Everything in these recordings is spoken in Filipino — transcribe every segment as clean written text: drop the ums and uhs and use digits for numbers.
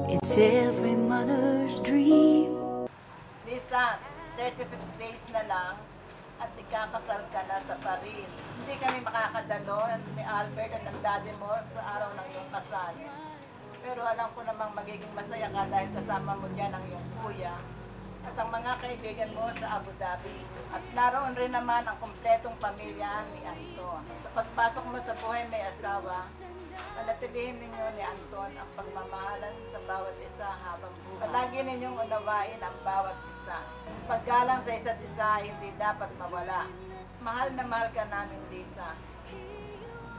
It's every mother's dream. Lisa, 35 days na lang at ikakasal ka na sa Paris. Hindi kami makakadalo ni Albert at ng daddy mo sa araw ng iyong kasal. Pero alam ko namang magiging masaya ka dahil kasama mo dyan ang iyong kuya at ang mga kaibigan mo sa Abu Dhabi. At naroon rin naman ang kumpletong pamilya ni Anton. Sa pagpasok mo sa buhay may asawa, panatilihin ninyo ni Anton ang pagmamahalan sa bawat isa habang buhay. Palagi ninyong unawain ang bawat isa. Paggalang sa isa't isa hindi dapat mawala. Mahal na mahal ka namin, Lisa.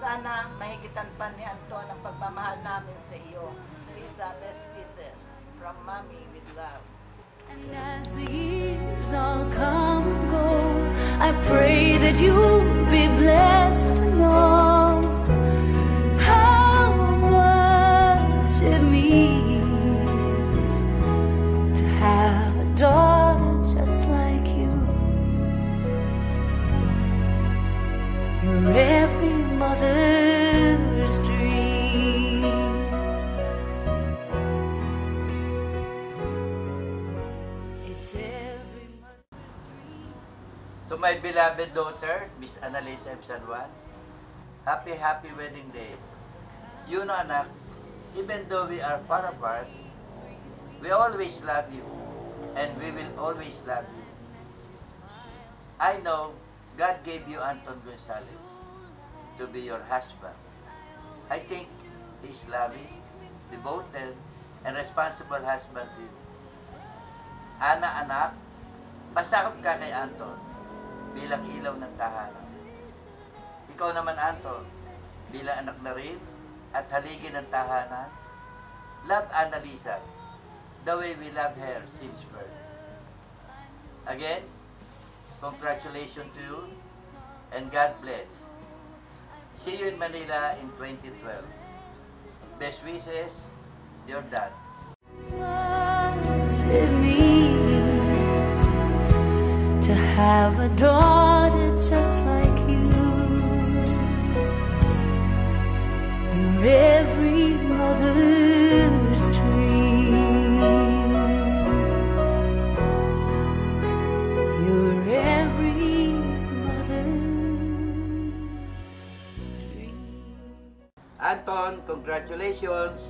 Sana mahigitan pa ni Anton ang pagmamahal namin sa iyo. Lisa, best kisses from Mommy with love. And as the years all come and go, I pray that you'll be blessed to know how much it means to have a daughter just like you. You're every mother's dream. It's every mother's dream. To my beloved daughter, Miss Annalisa M. San Juan, happy wedding day. You know, anak, even though we are far apart, we always love you, and we will always love you. I know God gave you Anton Gonzalez to be your husband. I think he is loving, devoted, and responsible husband to you. Ana, anak, pasakop ka kay Anton bilang ilaw ng tahanan. Ikaw naman, Anton, bilang anak na rin at haligi ng tahanan, love Annalisa the way we love her since birth. Again, congratulations to you and God bless. See you in Manila in 2012. Best wishes, your dad. What's it mean to have a daughter just like you? You're every mother's dream. You're every mother's dream. Anton, congratulations.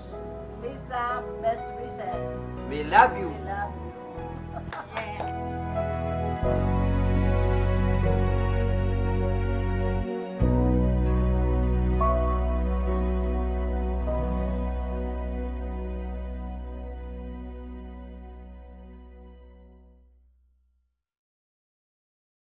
Lisa, best wishes. We love you.